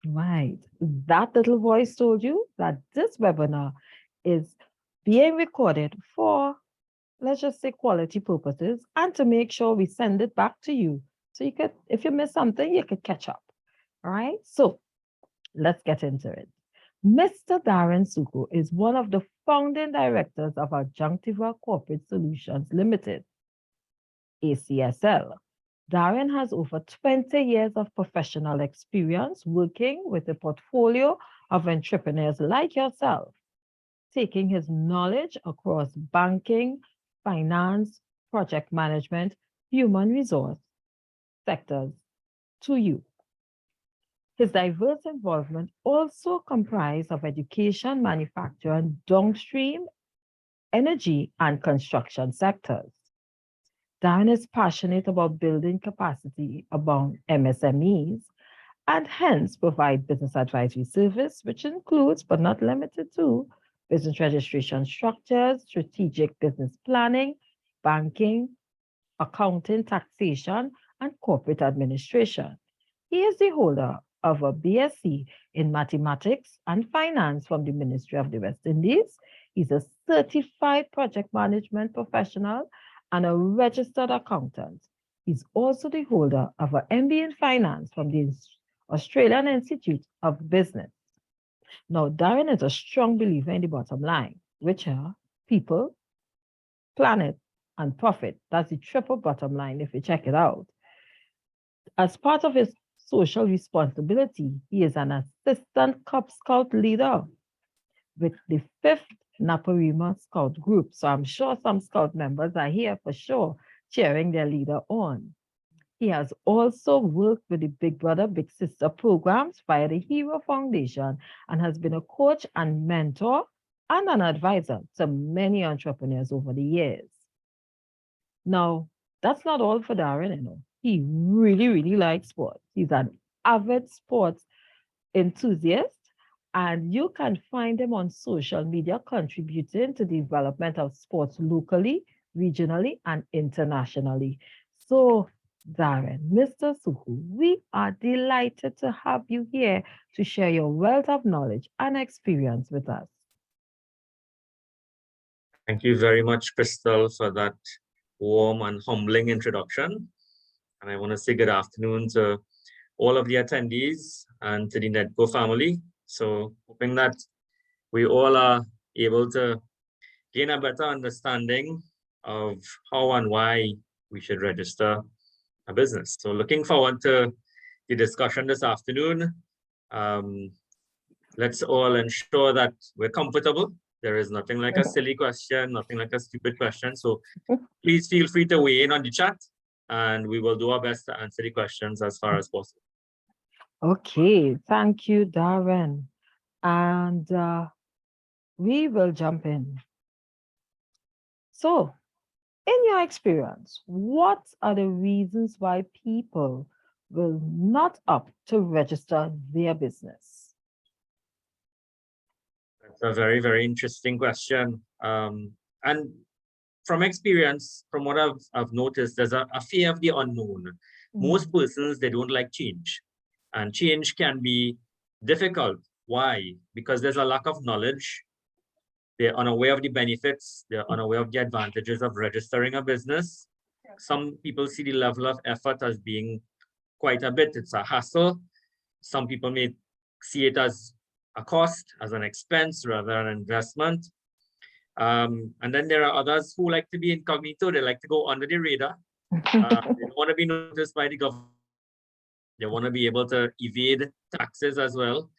Right. That little voice told you that this webinar is being recorded for, let's just say, quality purposes and to make sure we send it back to you. So you could, if you miss something, you could catch up. All right. So let's get into it. Mr. Daren Sookoo is one of the founding directors of Adjunctiva Corporate Solutions Limited, ACSL. Daren has over 20 years of professional experience working with a portfolio of entrepreneurs like yourself, taking his knowledge across banking, finance, project management, human resource sectors to you. His diverse involvement also comprised of education, manufacturing, downstream, energy, and construction sectors. Daren is passionate about building capacity among MSMEs and hence provide business advisory service, which includes but not limited to business registration structures, strategic business planning, banking, accounting, taxation, and corporate administration. He is the holder of a BSc in mathematics and finance from the Ministry of the West Indies. He's a certified project management professional and a registered accountant. He's also the holder of an MBA in finance from the Australian Institute of Business. Now, Daren is a strong believer in the bottom line, which are people, planet, and profit. That's the triple bottom line if you check it out. As part of his social responsibility, he is an assistant Cub Scout leader with the 5th Naparima Scout Group. So I'm sure some Scout members are here for sure, cheering their leader on. He has also worked with the Big Brother, Big Sister programs via the Hero Foundation and has been a coach and mentor and an advisor to many entrepreneurs over the years. Now, that's not all for Daren, you know. He really, really likes sports. He's an avid sports enthusiast, and you can find him on social media contributing to the development of sports locally, regionally, and internationally. So, Daren, Mr. Sookoo, we are delighted to have you here to share your wealth of knowledge and experience with us. Thank you very much, Kristel, for that warm and humbling introduction. And I want to say good afternoon to all of the attendees and to the NEDCO family. So hoping that we all are able to gain a better understanding of how and why we should register a business. So looking forward to the discussion this afternoon. Let's all ensure that we're comfortable. There is nothing like a silly question, nothing like a stupid question. So please feel free to weigh in on the chat and we will do our best to answer the questions as far as possible. Okay, thank you, Daren. And we will jump in. So, in your experience, what are the reasons why people will not opt to register their business? That's a very, very interesting question. And from experience, from what I've noticed, there's a fear of the unknown. Most persons, they don't like change. And change can be difficult. Why? Because there's a lack of knowledge. They're unaware of the benefits. They're unaware of the advantages of registering a business. Some people see the level of effort as being quite a bit. It's a hassle. Some people may see it as a cost, as an expense rather than an investment. And then there are others who like to be incognito. They like to go under the radar. They don't want to be noticed by the government. They want to be able to evade taxes as well.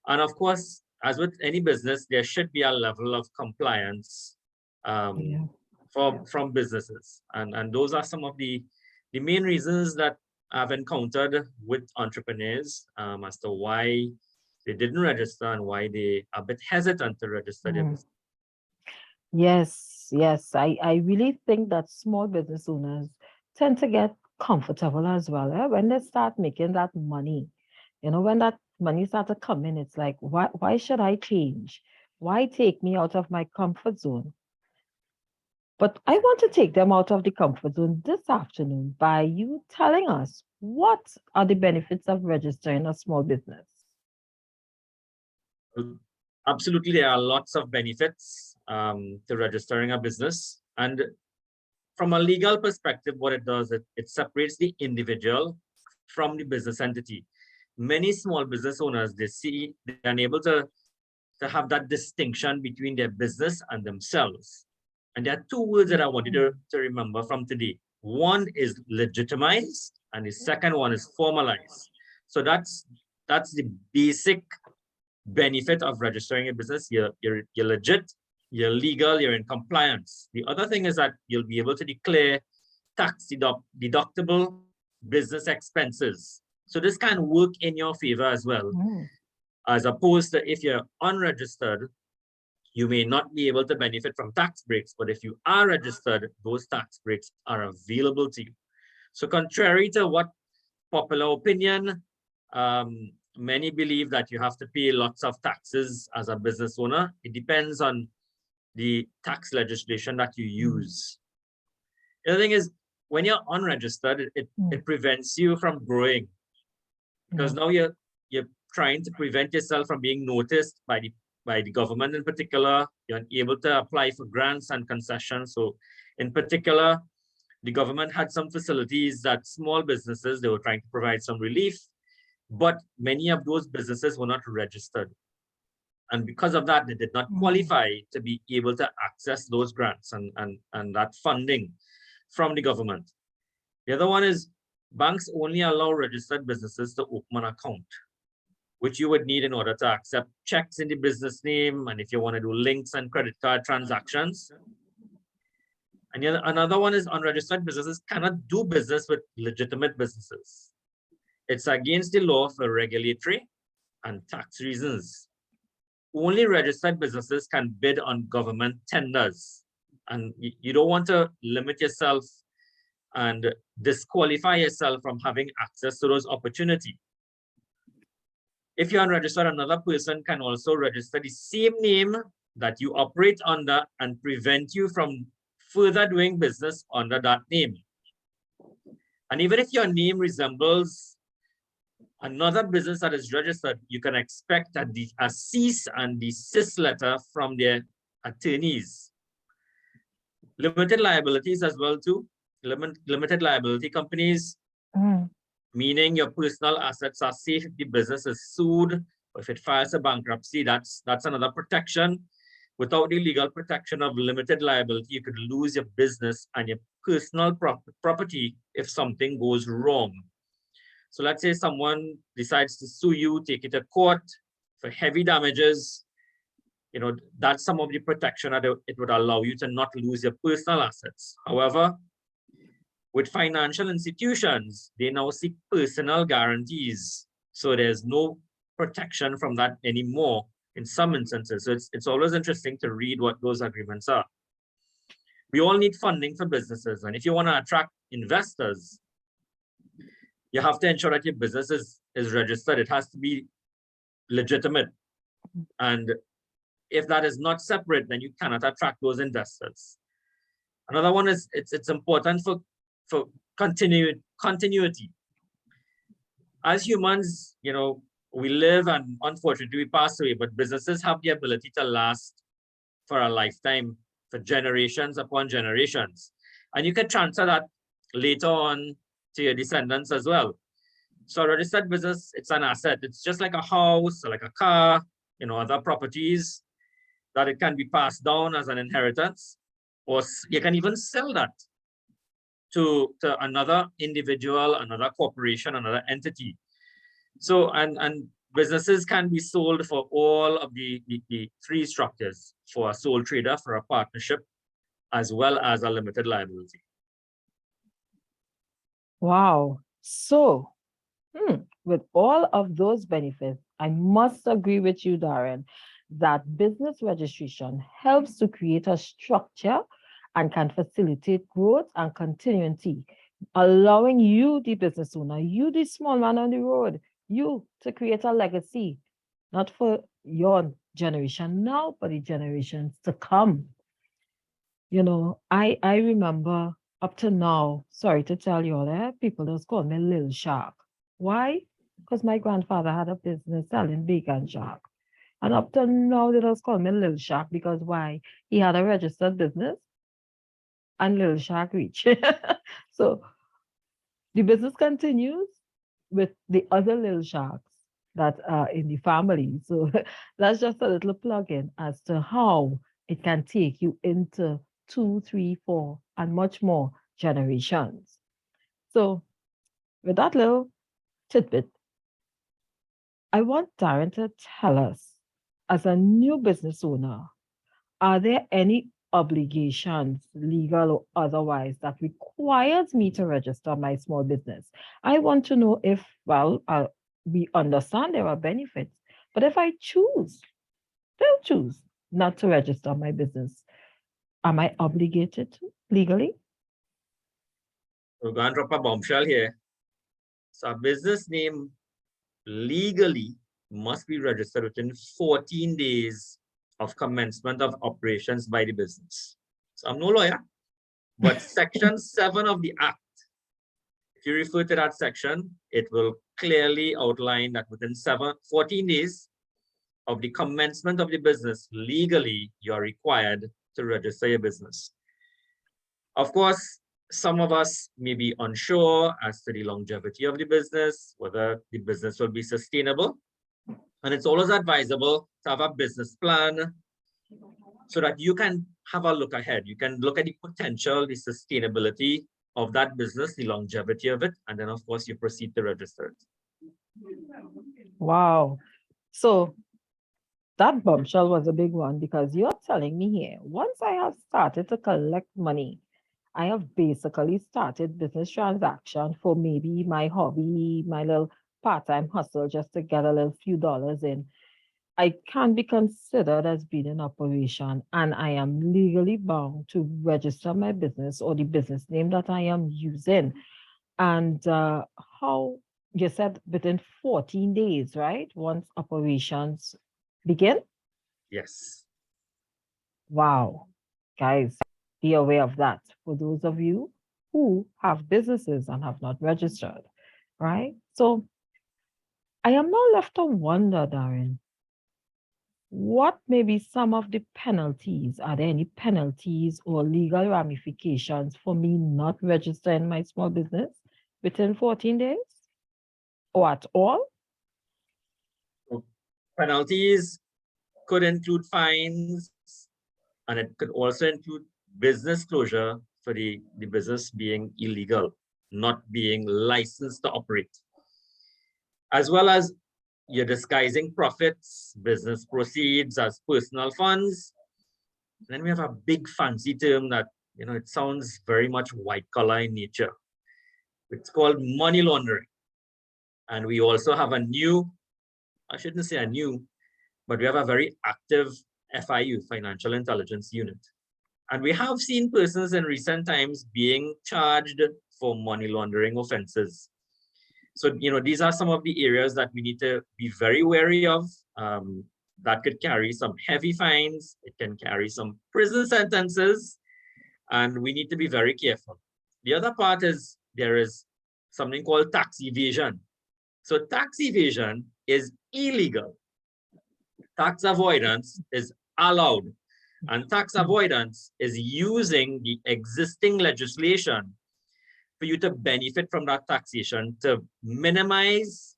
And of course, as with any business, there should be a level of compliance from businesses. And those are some of the main reasons that I've encountered with entrepreneurs as to why they didn't register and why they are a bit hesitant to register their business. Yes. I really think that small business owners tend to get comfortable as well when they start making that money. You know, when that money starts to come in, it's like, why should I change? Why take me out of my comfort zone? But I want to take them out of the comfort zone this afternoon by you telling us what are the benefits of registering a small business? Absolutely, there are lots of benefits to registering a business. And from a legal perspective, what it does, it separates the individual from the business entity. Many small business owners, they're unable to have that distinction between their business and themselves. And there are two words that I want you to remember from today. One is legitimize, and the second one is formalize. So that's the basic benefit of registering a business. You're legit, you're legal, you're in compliance. The other thing is that you'll be able to declare tax deductible business expenses. So this can work in your favor as well, as opposed to if you're unregistered, you may not be able to benefit from tax breaks, but if you are registered, those tax breaks are available to you. So contrary to what popular opinion, many believe that you have to pay lots of taxes as a business owner. It depends on the tax legislation that you use. The other thing is, when you're unregistered, it prevents you from growing, because now you're trying to prevent yourself from being noticed by the government in particular. You're able to apply for grants and concessions. So in particular, the government had some facilities that small businesses, they were trying to provide some relief, but many of those businesses were not registered. And because of that, they did not qualify to be able to access those grants and that funding from the government. The other one is banks only allow registered businesses to open an account, which you would need in order to accept checks in the business name, and if you want to do links and credit card transactions. And another one is unregistered businesses cannot do business with legitimate businesses. It's against the law for regulatory and tax reasons. Only registered businesses can bid on government tenders. And you don't want to limit yourself and disqualify yourself from having access to those opportunities. If you're unregistered, another person can also register the same name that you operate under and prevent you from further doing business under that name. And even if your name resembles another business that is registered, you can expect a cease and desist letter from their attorneys. Limited liabilities as well too. Limited liability companies, meaning your personal assets are safe if the business is sued, or if it files a bankruptcy. That's another protection. Without the legal protection of limited liability, you could lose your business and your personal property if something goes wrong. So let's say someone decides to sue you, take it to court for heavy damages. You know, that's some of the protection that it would allow you to not lose your personal assets. However, with financial institutions, they now seek personal guarantees. So there's no protection from that anymore in some instances. So it's always interesting to read what those agreements are. We all need funding for businesses. And if you want to attract investors, you have to ensure that your business is registered. It has to be legitimate. And if that is not separate, then you cannot attract those investors. Another one is it's important for continuity. As humans, you know, we live and unfortunately we pass away, but businesses have the ability to last for a lifetime, for generations upon generations. And you can transfer that later on to your descendants as well. So a registered business, it's an asset. It's just like a house, or like a car, you know, other properties that it can be passed down as an inheritance, or you can even sell that to another individual, another corporation, another entity. So, and businesses can be sold for all of the three structures, for a sole trader, for a partnership, as well as a limited liability. Wow. So, with all of those benefits, I must agree with you, Daren, that business registration helps to create a structure and can facilitate growth and continuity, allowing you, the business owner, you, the small man on the road, you to create a legacy, not for your generation now, but the generations to come. You know, I remember up to now, sorry to tell you all that, people just call me Lil Shark. Why? Because my grandfather had a business selling bacon shark. And up to now, they just call me Lil Shark because why? He had a registered business and Lil Shark reach. So the business continues with the other little sharks that are in the family. So that's just a little plug-in as to how it can take you into 2, 3, 4, and much more generations. So with that little tidbit, I want Daren to tell us, as a new business owner, are there any obligations, legal or otherwise, that requires me to register my small business? I want to know if, well, we understand there are benefits, but if I still choose not to register my business, am I obligated to legally? We're going to drop a bombshell here. So a business name legally must be registered within 14 days of commencement of operations by the business. So I'm no lawyer, but Section 7 of the Act, if you refer to that section, it will clearly outline that within 14 days of the commencement of the business, legally, you're required to register your business. Of course, some of us may be unsure as to the longevity of the business, whether the business will be sustainable. And it's always advisable to have a business plan so that you can have a look ahead. You can look at the potential, the sustainability of that business, the longevity of it, and then of course you proceed to register it. Wow. So that bombshell was a big one because you're telling me here, once I have started to collect money, I have basically started business transaction for maybe my hobby, my little part-time hustle just to get a little few dollars in. I can be considered as being in operation and I am legally bound to register my business or the business name that I am using. And how you said within 14 days, right? Once operations begin? Yes. Wow. Guys, be aware of that for those of you who have businesses and have not registered, right? So I am now left to wonder, Daren, what may be some of the penalties? Are there any penalties or legal ramifications for me not registering my small business within 14 days or at all? So penalties could include fines, and it could also include business closure for the business being illegal, not being licensed to operate, as well as you're disguising profits, business proceeds as personal funds. And then we have a big fancy term that, it sounds very much white collar in nature. It's called money laundering. And we also have a new, I shouldn't say a new, but we have a very active FIU, Financial Intelligence Unit. And we have seen persons in recent times being charged for money laundering offenses. So, these are some of the areas that we need to be very wary of. That could carry some heavy fines. It can carry some prison sentences, and we need to be very careful. The other part is there is something called tax evasion. So tax evasion is illegal. Tax avoidance is allowed. And tax avoidance is using the existing legislation for you to benefit from that taxation to minimize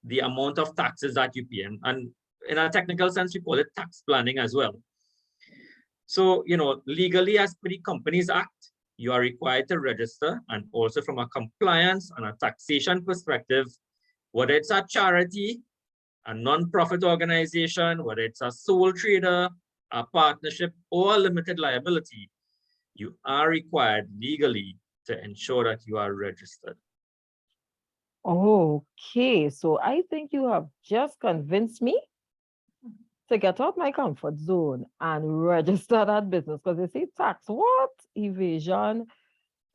the amount of taxes that you pay. And in a technical sense, we call it tax planning as well. So, legally as per the Companies Act, you are required to register, and also from a compliance and a taxation perspective, whether it's a charity, a non-profit organization, whether it's a sole trader, a partnership, or a limited liability, you are required legally to ensure that you are registered. Okay, so I think you have just convinced me to get out my comfort zone and register that business because they say tax, what? Evasion.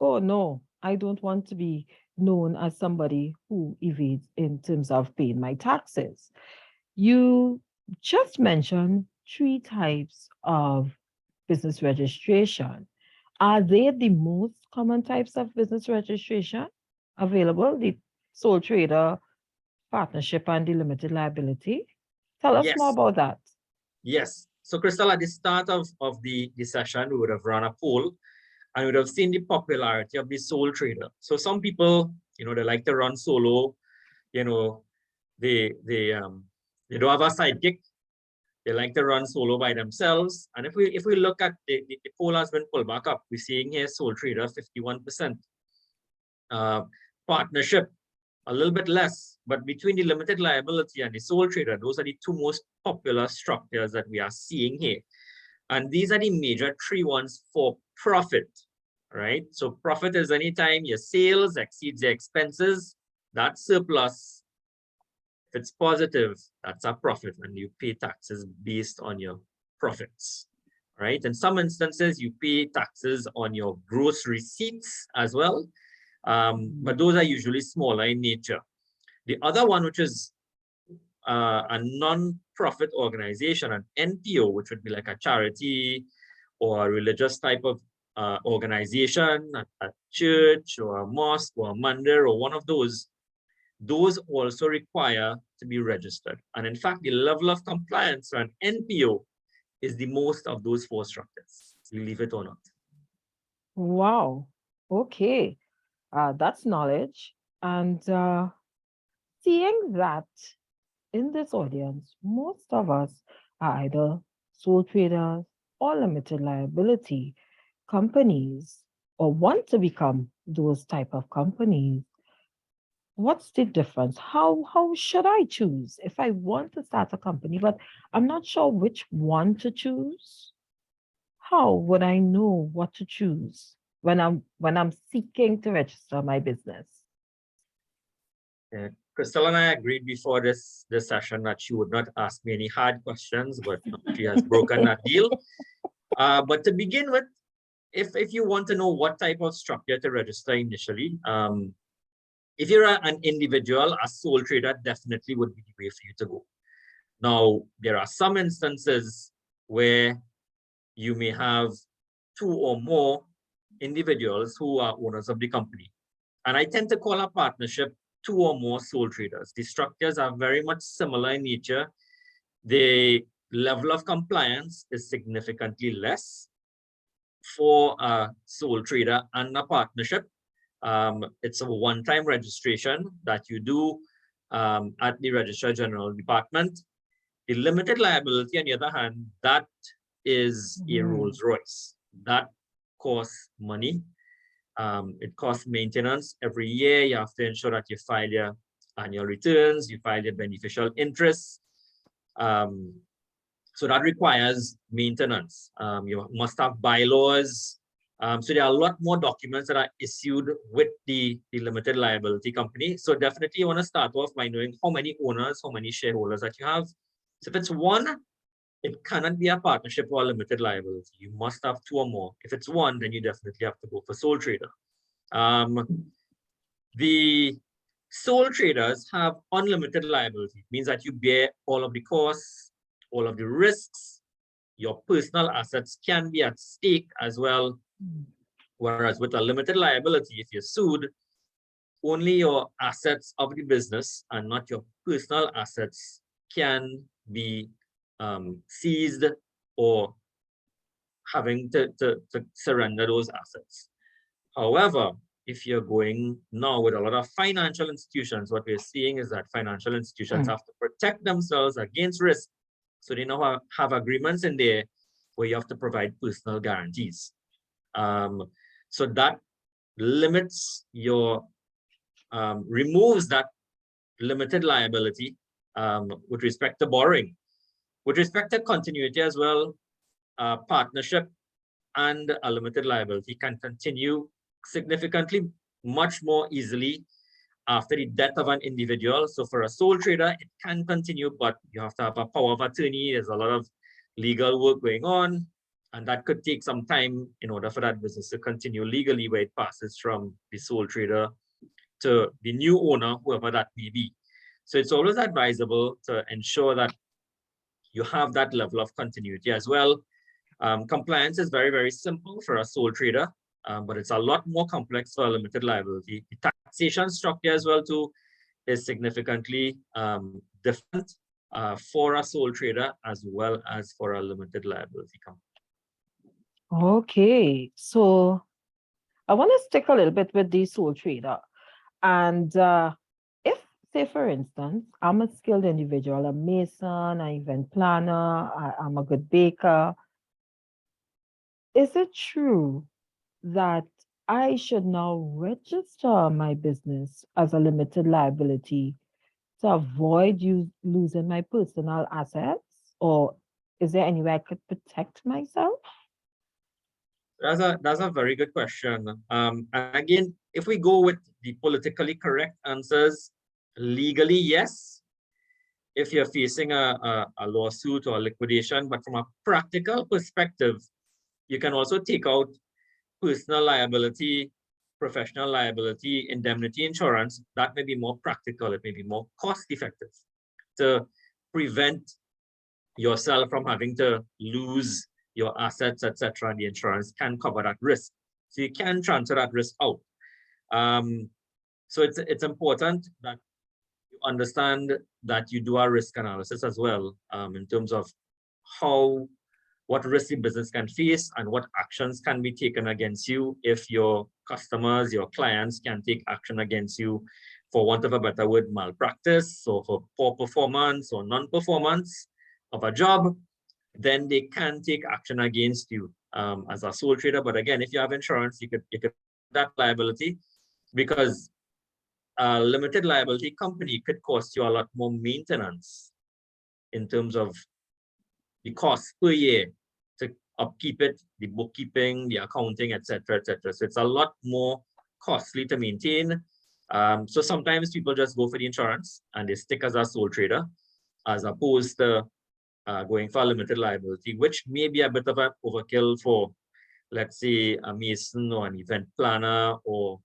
Oh no, I don't want to be known as somebody who evades in terms of paying my taxes. You just mentioned 3 types of business registration. Are they the most common types of business registration available? The sole trader, partnership, and the limited liability? Tell us more Yes, about that. yes. So Kristel, at the start of the session, we would have run a poll and we would have seen the popularity of the sole trader. So some people, you know, they like to run solo, you know, they don't have a sidekick. They like to run solo by themselves. And if we look at the poll has been pulled back up, we're seeing here sole trader 51%. Partnership a little bit less, but between the limited liability and the sole trader, those are the two most popular structures that we are seeing here. And these are the major three ones for profit, right? So profit is anytime your sales exceeds your expenses, that's surplus. If it's positive, that's a profit, and you pay taxes based on your profits, right? In some instances, you pay taxes on your gross receipts as well, but those are usually smaller in nature. The other one, which is a non-profit organization, an NPO, which would be like a charity or a religious type of organization, a church or a mosque or a mandir or one of those also require to be registered. And in fact, the level of compliance for an NPO is the most of those four structures, believe it or not. Wow. Okay. That's knowledge. And seeing that in this audience, most of us are either sole traders or limited liability companies or want to become those type of companies. What's the difference? How should I choose if I want to start a company, but I'm not sure which one to choose? How would I know what to choose when I'm seeking to register my business? Yeah. Kristel and I agreed before this session that she would not ask me any hard questions, but she has broken that deal. But to begin with, if you want to know what type of structure to register initially, if you're an individual, a sole trader definitely would be the way for you to go. Now, there are some instances where you may have two or more individuals who are owners of the company. And I tend to call a partnership two or more sole traders. The structures are very much similar in nature. The level of compliance is significantly less for a sole trader and a partnership. It's a one-time registration that you do at the Registrar General Department. The limited liability, on the other hand, that is a Rolls Royce. That costs money. It costs maintenance. Every year, you have to ensure that you file your annual returns, you file your beneficial interests. So that requires maintenance. You must have bylaws. So there are a lot more documents that are issued with the limited liability company. So definitely you want to start off by knowing how many owners, how many shareholders that you have. So if it's one, it cannot be a partnership or a limited liability. You must have two or more. If it's one, then you definitely have to go for sole trader. The sole traders have unlimited liability. It means that you bear all of the costs, all of the risks. Your personal assets can be at stake as well. Whereas with a limited liability, if you're sued, only your assets of the business and not your personal assets can be seized or having to surrender those assets. However, if you're going now with a lot of financial institutions, what we're seeing is that financial institutions have to protect themselves against risk. So they now have agreements in there where you have to provide personal guarantees. So that limits your, removes that limited liability with respect to borrowing. With respect to continuity as well, partnership and a limited liability can continue significantly much more easily after the death of an individual. So for a sole trader, it can continue, but you have to have a power of attorney. There's a lot of legal work going on, and that could take some time in order for that business to continue legally, where it passes from the sole trader to the new owner, whoever that may be. So it's always advisable to ensure that you have that level of continuity as well. Compliance is very, very simple for a sole trader, but it's a lot more complex for a limited liability. The taxation structure as well too is significantly different for a sole trader as well as for a limited liability company. Okay, so I want to stick a little bit with the sole trader. And if, say, for instance, I'm a skilled individual, a mason, an event planner, I'm a good baker, is it true that I should now register my business as a limited liability to avoid losing my personal assets? Or is there any way I could protect myself? That's a very good question. And again, if we go with the politically correct answers, legally, yes, if you're facing a lawsuit or a liquidation, but from a practical perspective, you can also take out personal liability, professional liability, indemnity insurance. That may be more practical, it may be more cost effective to prevent yourself from having to lose your assets, etc. And the insurance can cover that risk. So you can transfer that risk out. So it's important that you understand that you do a risk analysis as well, in terms of what risk the business can face and what actions can be taken against you if your customers, your clients can take action against you, for want of a better word, malpractice, or for poor performance or non-performance of a job, then they can take action against you as a sole trader. But again, if you have insurance, you could that liability, because a limited liability company could cost you a lot more maintenance in terms of the cost per year to upkeep it, the bookkeeping, the accounting, etc., etc. So it's a lot more costly to maintain. So sometimes people just go for the insurance and they stick as a sole trader, as opposed to going for a limited liability, which may be a bit of an overkill for, let's say, a mason or an event planner, or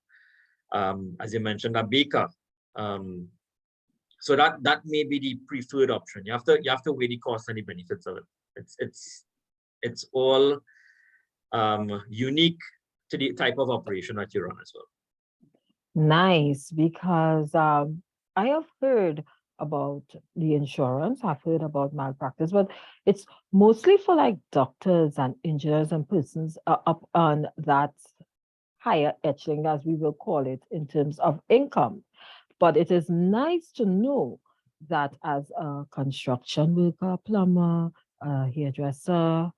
as you mentioned, a baker. So that may be the preferred option. You have to weigh the costs and the benefits of it. It's all unique to the type of operation that you run as well. Nice, because I have heard about the insurance, I've heard about malpractice, but it's mostly for like doctors and engineers and persons up on that higher echelon, as we will call it, in terms of income. But it is nice to know that as a construction worker, plumber, a hairdresser,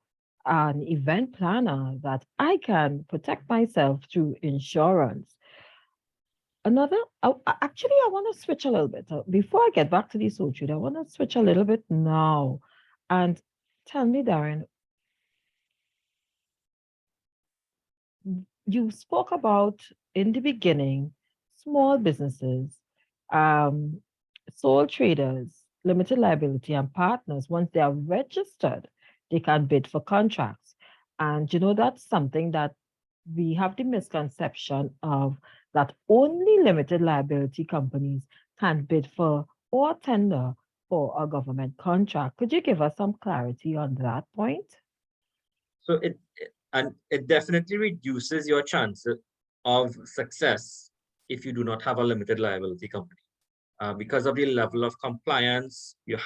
an event planner, that I can protect myself through insurance. Actually, I want to switch a little bit. Before I get back to the sole trader, I want to switch a little bit now. And tell me, Daren, you spoke about in the beginning, small businesses, sole traders, limited liability, and partners. Once they are registered, they can bid for contracts. And that's something that we have the misconception of, that only limited liability companies can bid for or tender for a government contract. Could you give us some clarity on that point? So it definitely reduces your chances of success if you do not have a limited liability company. Because of the level of compliance, you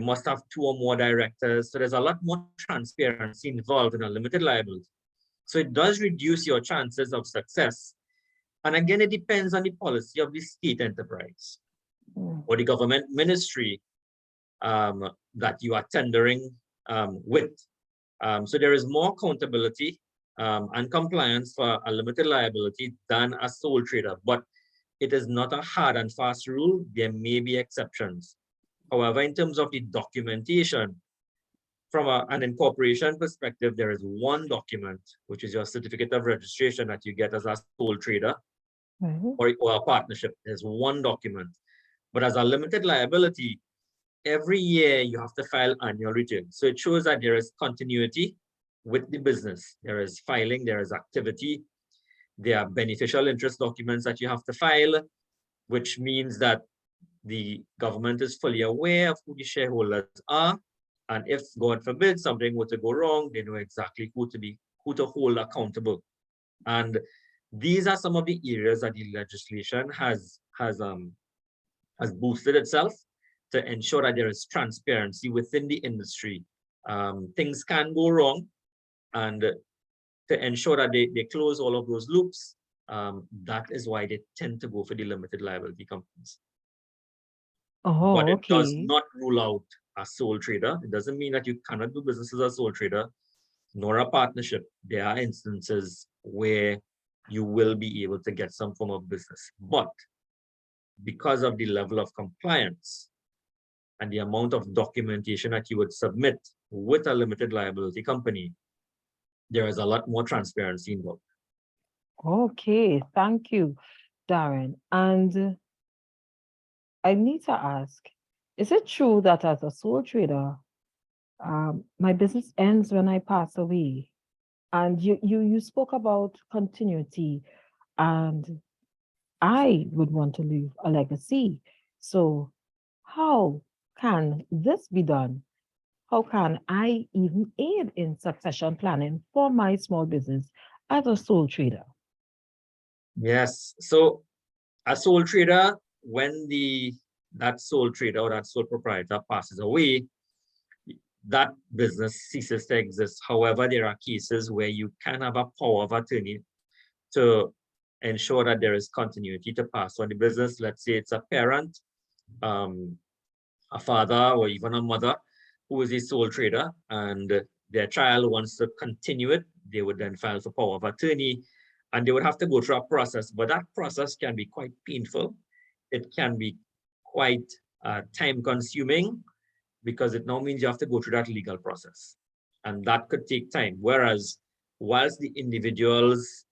must have 2 or more directors. So there's a lot more transparency involved in a limited liability. So it does reduce your chances of success. And again, it depends on the policy of the state enterprise or the government ministry that you are tendering with. So there is more accountability and compliance for a limited liability than a sole trader, but it is not a hard and fast rule. There may be exceptions. However, in terms of the documentation, from an incorporation perspective, there is one document, which is your certificate of registration that you get as a sole trader or a partnership. There's one document. But as a limited liability, every year you have to file annual returns. So it shows that there is continuity with the business. There is filing, there is activity. There are beneficial interest documents that you have to file, which means that the government is fully aware of who the shareholders are And if, God forbid, something were to go wrong, they know exactly who to hold accountable. And these are some of the areas that the legislation has boosted itself to ensure that there is transparency within the industry. Things can go wrong, and to ensure that they close all of those loops, that is why they tend to go for the limited liability companies. Oh, but it does okay. not rule out a sole trader. It doesn't mean that you cannot do business as a sole trader, nor a partnership. There are instances where you will be able to get some form of business. But because of the level of compliance and the amount of documentation that you would submit with a limited liability company, there is a lot more transparency involved. Okay, thank you, Daren. And I need to ask, is it true that as a sole trader, my business ends when I pass away? And you spoke about continuity, and I would want to leave a legacy. So how can this be done? How can I even aid in succession planning for my small business as a sole trader? Yes. So a sole trader, when that sole trader or that sole proprietor passes away, that business ceases to exist. However, there are cases where you can have a power of attorney to ensure that there is continuity to pass on the business. Let's say it's a parent, a father, or even a mother who is a sole trader, and their child wants to continue it. They would then file for power of attorney, and they would have to go through a process. But that process can be quite painful. It can be quite time consuming, because it now means you have to go through that legal process. And that could take time. Whereas, whilst the individuals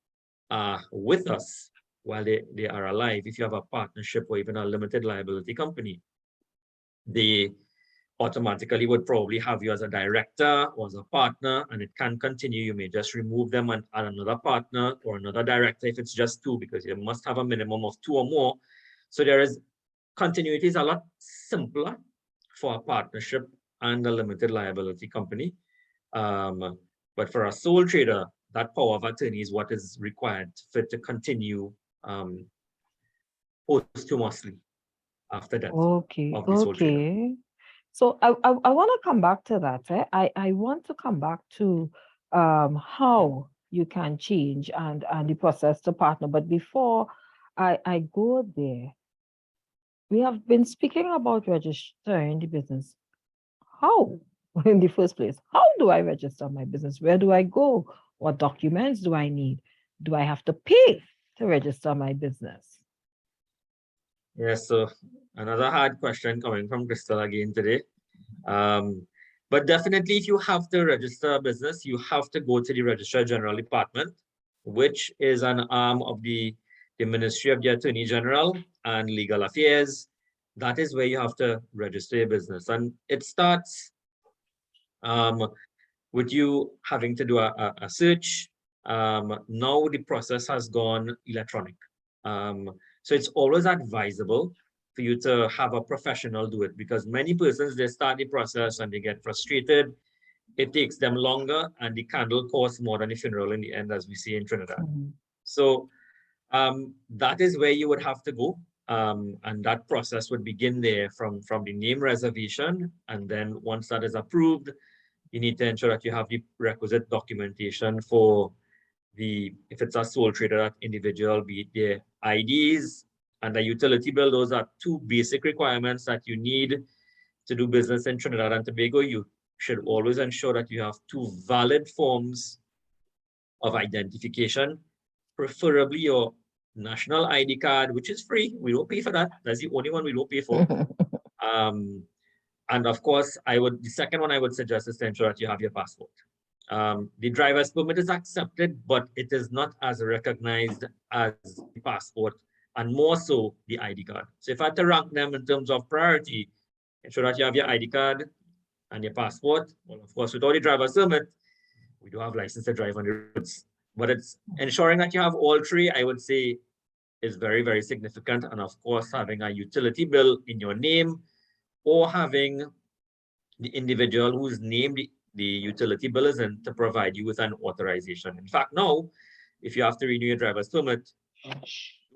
are with us while they are alive, if you have a partnership or even a limited liability company, they automatically would probably have you as a director or as a partner, and it can continue. You may just remove them and add another partner or another director if it's just two, because you must have a minimum of two or more. So there is continuity is a lot simpler for a partnership and a limited liability company. But for a sole trader, that power of attorney is what is required for it to continue posthumously after death Okay, of the sole trader. okay. So I want to come back to that. I want to come back to how you can change and the process to partner. But before I go there, we have been speaking about registering the business. How, in the first place, how do I register my business? Where do I go? What documents do I need? Do I have to pay to register my business? Yes, so another hard question coming from Kristel again today. But definitely, if you have to register a business, you have to go to the Registrar General Department, which is an arm of the Ministry of the Attorney General and Legal Affairs. That is where you have to register your business. And it starts with you having to do a search. Now the process has gone electronic. So it's always advisable for you to have a professional do it, because many persons, they start the process and they get frustrated. It takes them longer, and the candle costs more than the funeral in the end, as we see in Trinidad. So that is where you would have to go. And that process would begin there from the name reservation. And then once that is approved, you need to ensure that you have the requisite documentation for if it's a sole trader, that individual, be it their IDs and a utility bill. Those are two basic requirements that you need to do business in Trinidad and Tobago. You should always ensure that you have two valid forms of identification, preferably your national ID card, which is free. We don't pay for that. That's the only one we don't pay for. And of course, the second one I would suggest is to ensure that you have your passport. The driver's permit is accepted, but it is not as recognized as the passport, and more so the ID card. So if I had to rank them in terms of priority, ensure that you have your ID card and your passport. Well, of course, without the driver's permit, we do have license to drive on the roads. But it's ensuring that you have all three, I would say, is very, very significant. And of course, having a utility bill in your name, or having the individual whose name the utility bill is in to provide you with an authorization. In fact, now, if you have to renew your driver's permit,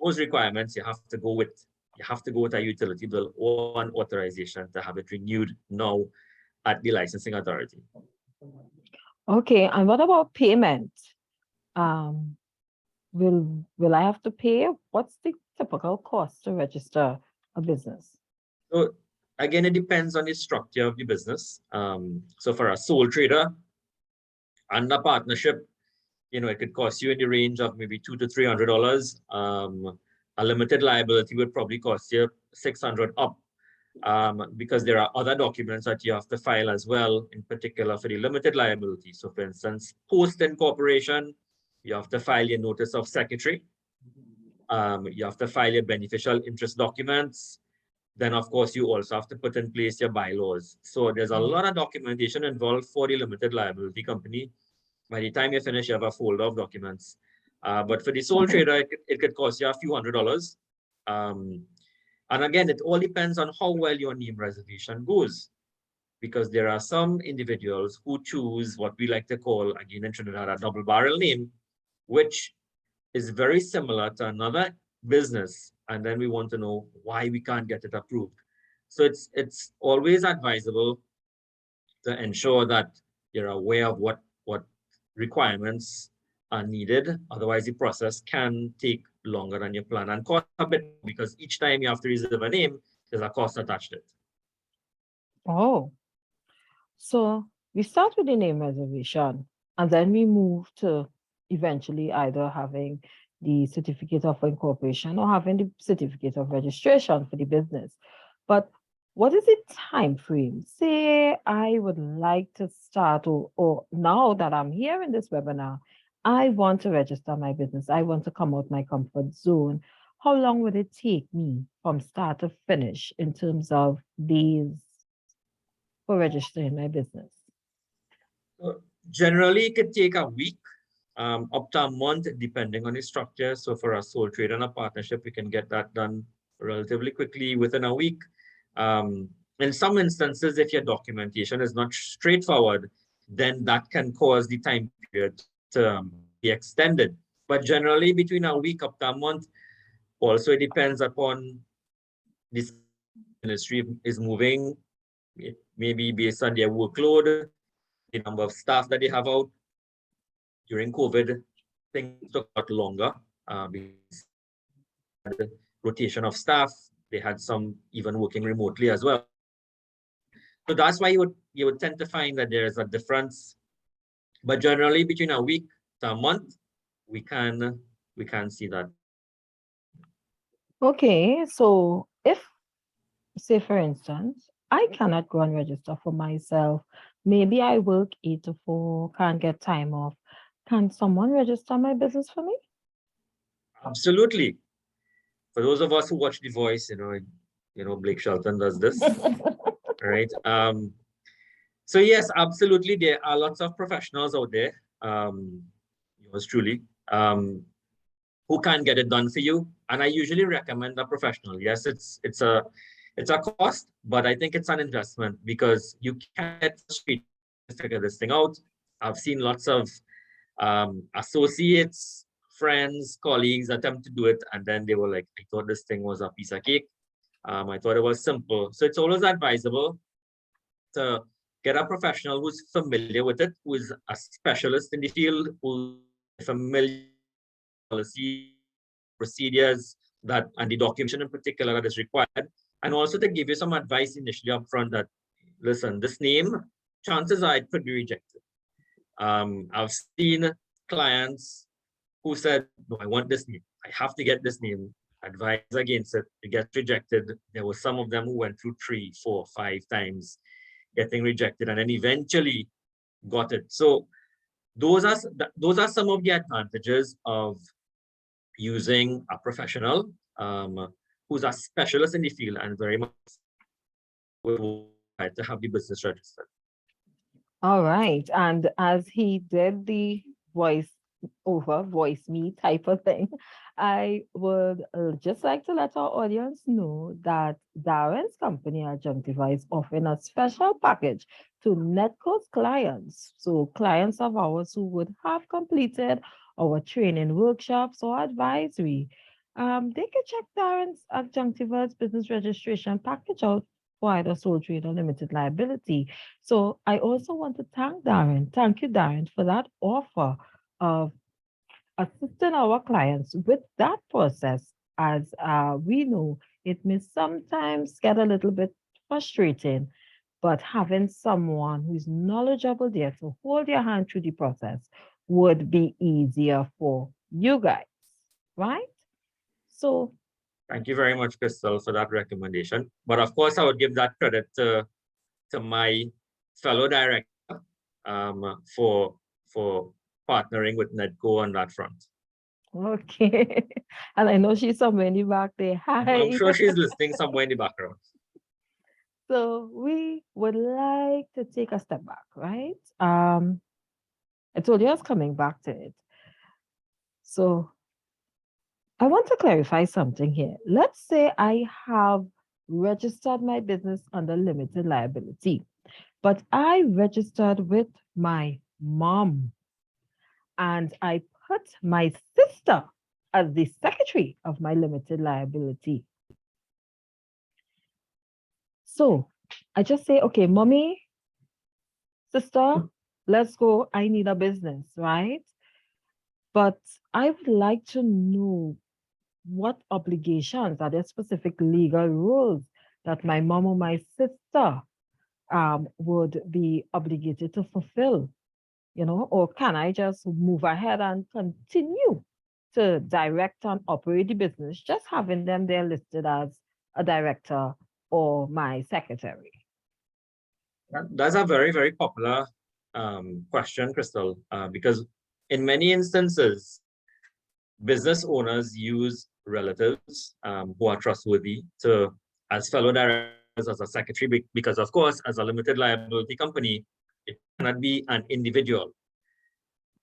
those requirements you have to go with. You have to go with a utility bill or an authorization to have it renewed now at the licensing authority. Okay, and what about payment? Um, will I have to pay? What's the typical cost to register a business? So again, it depends on the structure of the business. So for a sole trader and a partnership, it could cost you in the range of maybe $200 to $300. A limited liability would probably cost you $600 up, because there are other documents that you have to file as well, in particular for the limited liability. So for instance, post incorporation, you have to file your notice of secretary. You have to file your beneficial interest documents. Then, of course, you also have to put in place your bylaws. So there's a lot of documentation involved for the limited liability company. By the time you finish, you have a folder of documents. But for the sole trader, it could cost you a few $100s. And again, it all depends on how well your name reservation goes, because there are some individuals who choose what we like to call, again in Trinidad, a double barrel name, which is very similar to another business. And then we want to know why we can't get it approved. So it's always advisable to ensure that you're aware of what requirements are needed. Otherwise, the process can take longer than you plan and cost a bit, because each time you have to reserve a name, there's a cost attached to it. Oh, so we start with the name reservation, and then we move to eventually either having the certificate of incorporation or having the certificate of registration for the business. But what is the time frame? Say I would like to start, or now that I'm here in this webinar, I want to register my business. I want to come out my comfort zone. How long would it take me from start to finish in terms of days for registering my business? Generally, it could take a week, up to a month, depending on the structure. So for a sole trader and a partnership, we can get that done relatively quickly within a week. In some instances, if your documentation is not straightforward, then that can cause the time period to be extended. But generally, between a week up to a month. Also, it depends upon this ministry is moving, maybe based on their workload, the number of staff that they have out. During COVID, things took a lot longer, because the rotation of staff. They had some even working remotely as well. So that's why you would tend to find that there is a difference. But generally, between a week to a month, we can see that. Okay, so if, say for instance, I cannot go and register for myself, maybe I work 8 to 4, can't get time off. Can someone register my business for me? Absolutely. For those of us who watch The Voice, Blake Shelton does this, right? So yes, absolutely. There are lots of professionals out there, yours truly, who can get it done for you. And I usually recommend a professional. Yes, it's a cost, but I think it's an investment, because you can't figure this thing out. I've seen lots of associates, friends, colleagues attempt to do it, and then they were like, I thought this thing was a piece of cake. I thought it was simple. So it's always advisable to get a professional who's familiar with it, who is a specialist in the field, who's familiar with policy, procedures, and the documentation in particular that is required, and also to give you some advice initially up front that, listen, this name, chances are it could be rejected. I've seen clients who said, no, I want this name. I have to get this name. Advise against it. It gets rejected. There were some of them who went through 3, 4, 5 times getting rejected, and then eventually got it. So those are some of the advantages of using a professional who's a specialist in the field and very much to have the business registered. All right. And as he did the voice over voice me type of thing, I would just like to let our audience know that Daren's company, Adjunctiva, is offering a special package to NEDCO's clients. So clients of ours who would have completed our training workshops or advisory, they can check Daren's Adjunctiva's business registration package out for either sole trade or limited liability. So I also want to thank Daren. Thank you, Daren, for that offer of assisting our clients with that process. As we know, it may sometimes get a little bit frustrating, but having someone who's knowledgeable there to hold your hand through the process would be easier for you guys, right? So, Thank you very much, Kristel, for that recommendation. But of course, I would give that credit to my fellow director for partnering with NEDCO on that front. okay. And I know she's somewhere in the back there. I'm Hi. sure she's listening somewhere in the background. So we would like to take a step back, right? I told you I was coming back to it. So I want to clarify something here. Let's say I have registered my business under limited liability, but I registered with my mom and I put my sister as the secretary of my limited liability. So I just say, okay, mommy, sister, let's go. I need a business, right? But I would like to know what obligations are there, specific legal rules that my mom or my sister would be obligated to fulfill, or can I just move ahead and continue to direct and operate the business, just having them there listed as a director or my secretary? That's a very, very popular question, Kristel, because in many instances, business owners use relatives who are trustworthy as fellow directors, as a secretary, because of course, as a limited liability company, it cannot be an individual.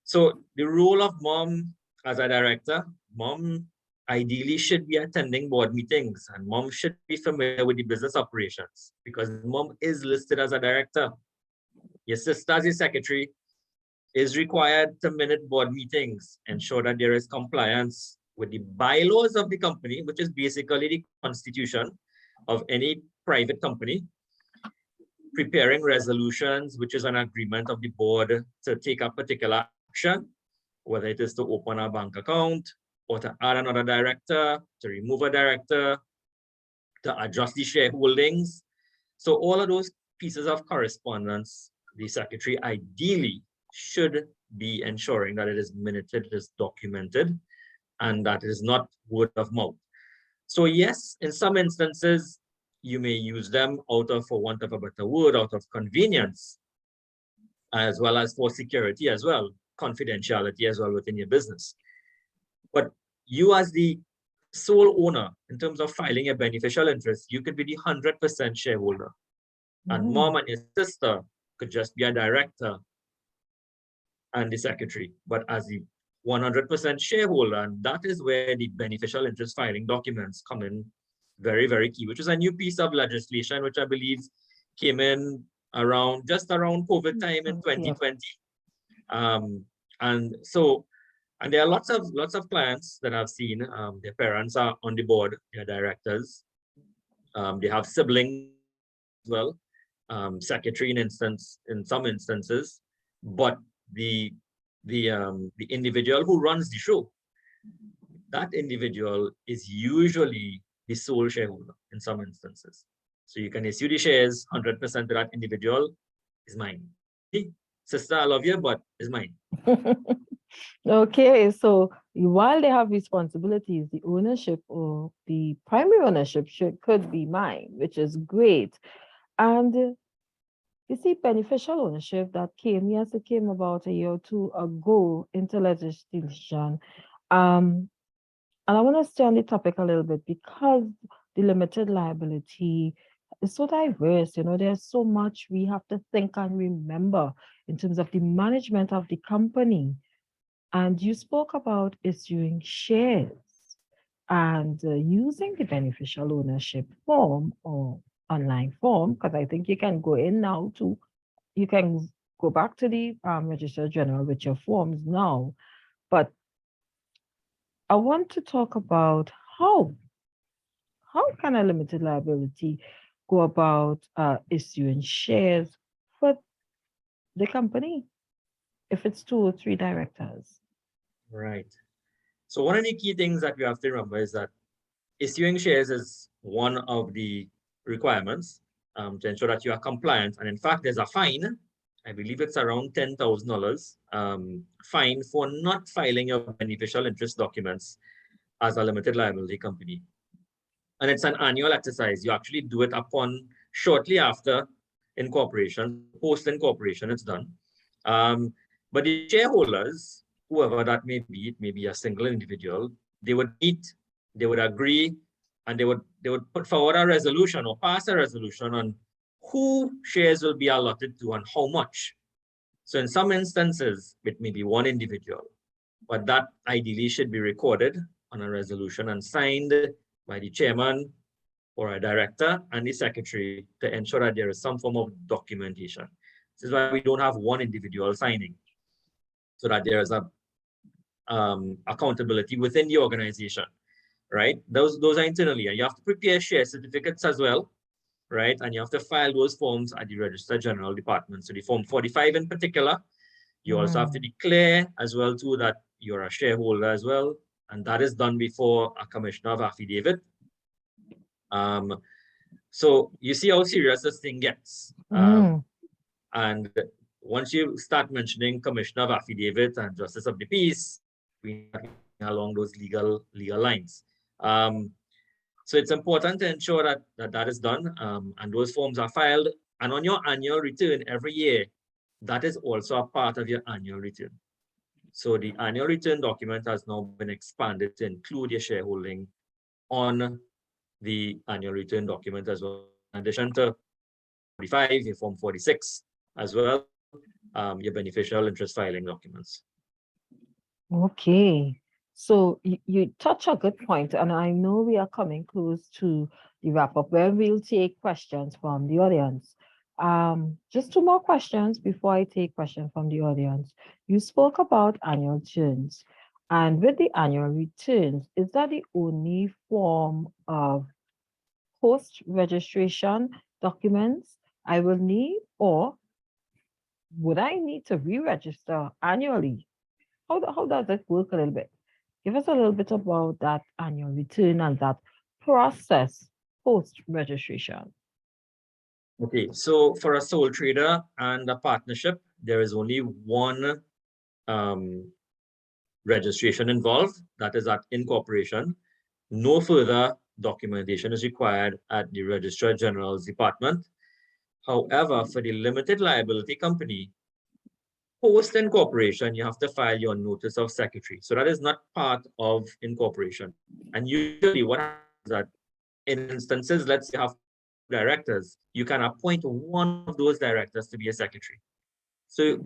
So the role of mom as a director, mom ideally should be attending board meetings, and mom should be familiar with the business operations because mom is listed as a director. Your sister as your secretary is required to minute board meetings, ensure that there is compliance with the bylaws of the company, which is basically the constitution of any private company, preparing resolutions, which is an agreement of the board to take a particular action, whether it is to open a bank account or to add another director, to remove a director, to adjust the shareholdings. So all of those pieces of correspondence, the secretary ideally should be ensuring that it is minuted, it is documented, and that it is not word of mouth. So yes, in some instances, you may use them out of, for want of a better word, out of convenience, as well as for security as well, confidentiality as well within your business. But you as the sole owner, in terms of filing a beneficial interest, you could be the 100% shareholder. And mom and your sister could just be a director and the secretary, but as the 100% shareholder, and that is where the beneficial interest filing documents come in very, very key, which is a new piece of legislation, which I believe came in just around COVID time in 2020. And there are lots of clients that I've seen, their parents are on the board, they're directors. They have siblings as well, secretary in some instances, but the individual who runs the show, that individual is usually the sole shareholder in some instances. So you can issue the shares 100% to that individual, is mine. Sister, I love you, but it's mine. Okay, so while they have responsibilities, the ownership or the primary ownership could be mine, which is great. And you see, beneficial ownership that it came about a year or two ago into legislation. And I want to stay on the topic a little bit because the limited liability is so diverse. There's so much we have to think and remember in terms of the management of the company. And you spoke about issuing shares and using the beneficial ownership form or online form, because I think you can go in now to, you can go back to the Registrar General with your forms now. But I want to talk about how can a limited liability go about issuing shares for the company if it's 2 or 3 directors? Right. So one of the key things that we have to remember is that issuing shares is one of the requirements to ensure that you are compliant. And in fact, there's a fine. I believe it's around $10,000 fine for not filing your beneficial interest documents as a limited liability company. And it's an annual exercise. You actually do it upon shortly after incorporation, post incorporation, it's done. But the shareholders, whoever that may be, it may be a single individual, they would meet, they would agree, and they would put forward a resolution or pass a resolution on who shares will be allotted to and how much. So in some instances, it may be one individual, but that ideally should be recorded on a resolution and signed by the chairman or a director and the secretary to ensure that there is some form of documentation. This is why we don't have one individual signing, so that there is a accountability within the organization, right? Those are internally, and you have to prepare share certificates as well, right? And you have to file those forms at the Registrar General Department. So the Form 45 in particular, you also have to declare as well too that you're a shareholder as well, and that is done before a commissioner of affidavit. So you see how serious this thing gets. And once you start mentioning commissioner of affidavit and justice of the peace, we along those legal lines. So it's important to ensure that is done, and those forms are filed. And on your annual return every year, that is also a part of your annual return. So the annual return document has now been expanded to include your shareholding on the annual return document as well, in addition to 45, your Form 46, as well, your beneficial interest filing documents. Okay. So you touch a good point, and I know we are coming close to the wrap up where we'll take questions from the audience. Just 2 more questions before I take questions from the audience. You spoke about annual returns, and with the annual returns, is that the only form of post-registration documents I will need, or would I need to re-register annually? How does it work a little bit? Give us a little bit about that annual return and that process post-registration. Okay, so for a sole trader and a partnership, there is only one registration involved, that is at incorporation. No further documentation is required at the Registrar General's department. However, for the limited liability company, post incorporation, you have to file your notice of secretary. So that is not part of incorporation. And usually what happens is that in instances, let's say you have directors, you can appoint one of those directors to be a secretary. So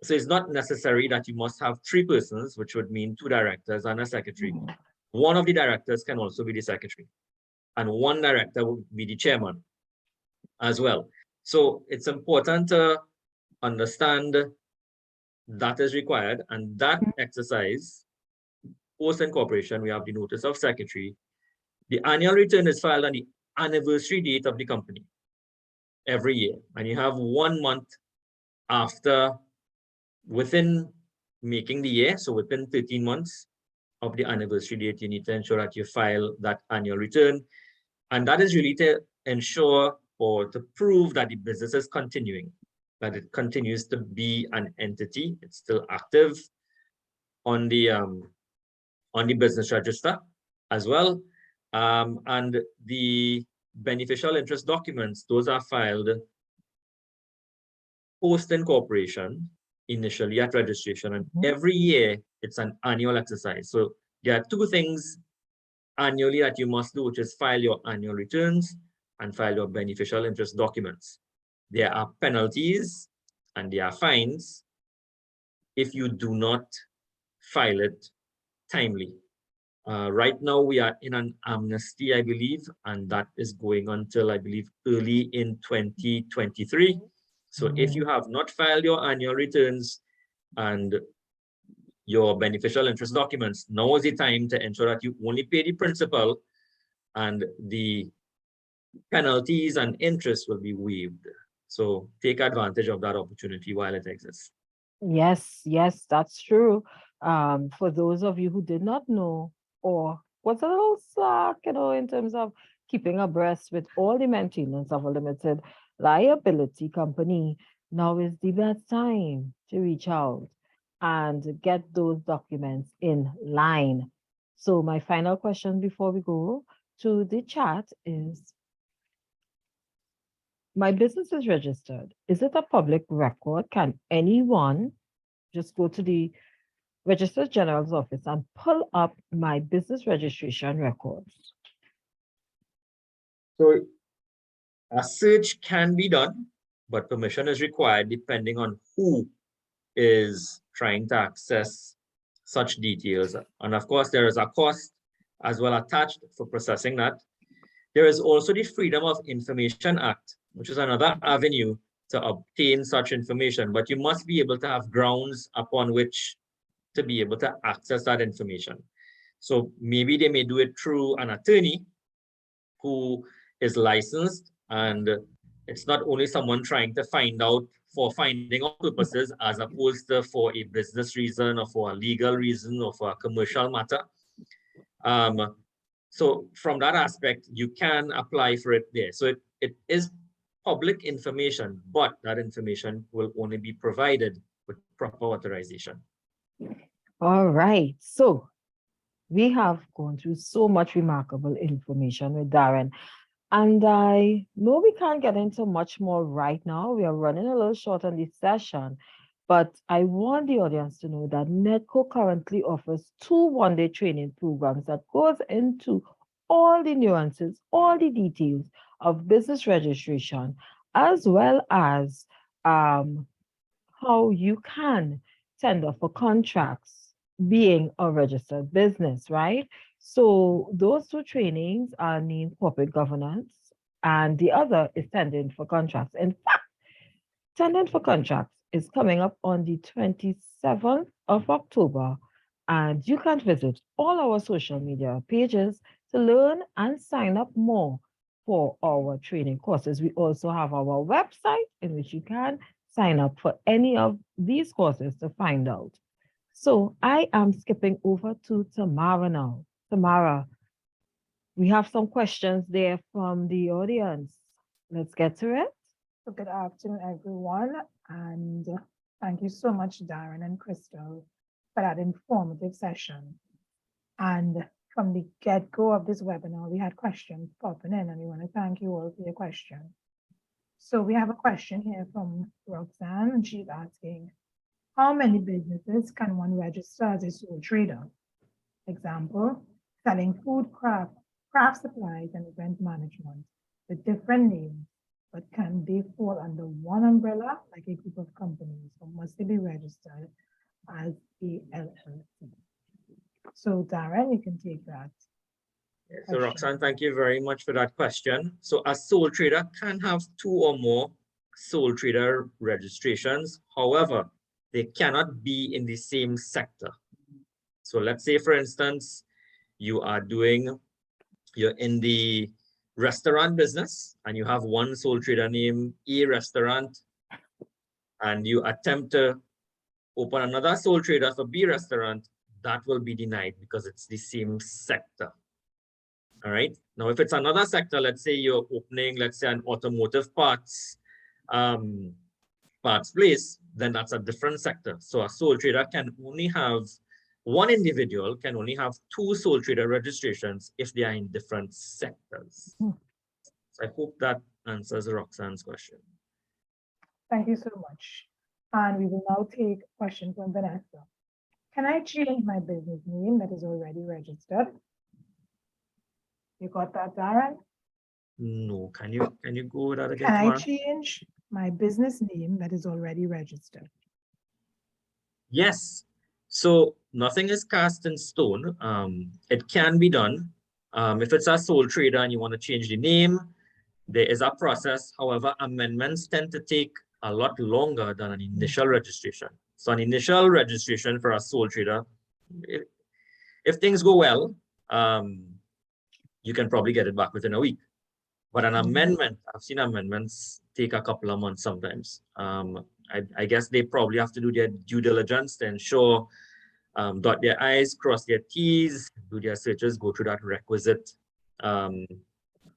it's not necessary that you must have 3 persons, which would mean 2 directors and a secretary. One of the directors can also be the secretary, and one director would be the chairman as well. So it's important to understand that is required, and that exercise, post incorporation, we have the notice of secretary. The annual return is filed on the anniversary date of the company every year, and you have 1 month after, within making the year, so within 13 months of the anniversary date, you need to ensure that you file that annual return. And that is really to ensure or to prove that the business is continuing, that it continues to be an entity, it's still active on the business register as well. And the beneficial interest documents, those are filed post incorporation, initially at registration, and every year it's an annual exercise. So there are 2 things annually that you must do, which is file your annual returns and file your beneficial interest documents. There are penalties and there are fines if you do not file it timely. Right now, we are in an amnesty, I believe, and that is going until, I believe, early in 2023. So if you have not filed your annual returns and your beneficial interest documents, now is the time to ensure that you only pay the principal and the penalties and interest will be waived. So take advantage of that opportunity while it exists. Yes, yes, that's true. For those of you who did not know or was a little slack, in terms of keeping abreast with all the maintenance of a limited liability company, now is the best time to reach out and get those documents in line. So my final question before we go to the chat is, my business is registered. Is it a public record? Can anyone just go to the Registrar General's office and pull up my business registration records? So a search can be done, but permission is required depending on who is trying to access such details. And of course, there is a cost as well attached for processing that. There is also the Freedom of Information Act, which is another avenue to obtain such information, but you must be able to have grounds upon which to be able to access that information. So maybe they may do it through an attorney who is licensed, and it's not only someone trying to find out for finding out purposes as opposed to for a business reason or for a legal reason or for a commercial matter. So from that aspect, you can apply for it there. So it is public information, but that information will only be provided with proper authorization. All right. So we have gone through so much remarkable information with Daren. And I know we can't get into much more right now. We are running a little short on this session, but I want the audience to know that NEDCO currently offers 2 one-day training programs that goes into all the nuances, all the details of business registration, as well as how you can tender for contracts being a registered business, right? So those 2 trainings are named corporate governance, and the other is tendering for contracts. In fact, tendering for contracts is coming up on the 27th of October, and you can visit all our social media pages to learn and sign up more for our training courses. We also have our website in which you can sign up for any of these courses to find out. So I am skipping over to Tamara now. Tamara, we have some questions there from the audience. Let's get to it. So good afternoon, everyone, and thank you so much, Daren and Kristel, for that informative session. And from the get-go of this webinar, we had questions popping in, and we want to thank you all for your questions. So we have a question here from Roxanne, and she's asking, how many businesses can one register as a sole trader? Example, selling food, craft supplies, and event management with different names, but can they fall under one umbrella like a group of companies, or must they be registered as a LLC? So Daren, you can take that. So Roxanne, thank you very much for that question. So a sole trader can have 2 or more sole trader registrations. However, they cannot be in the same sector. So let's say, for instance, you're in the restaurant business and you have one sole trader named A Restaurant, and you attempt to open another sole trader for B Restaurant, that will be denied because it's the same sector. All right. Now, if it's another sector, let's say you're opening, let's say, an automotive parts place, then that's a different sector. So a sole trader can only have, one individual can only have 2 sole trader registrations if they are in different sectors. So I hope that answers Roxanne's question. Thank you so much. And we will now take a question from Vanessa. Can I change my business name that is already registered? You got that, Daren? No, can you go with that again? Can Tamara? I change my business name that is already registered? Yes. So nothing is cast in stone. It can be done. If it's a sole trader and you want to change the name, there is a process. However, amendments tend to take a lot longer than an initial registration. So an initial registration for a sole trader, if things go well, you can probably get it back within a week. But an amendment, I've seen amendments take a couple of months sometimes. I guess they probably have to do their due diligence to ensure, dot their I's, cross their T's, do their searches, go through that requisite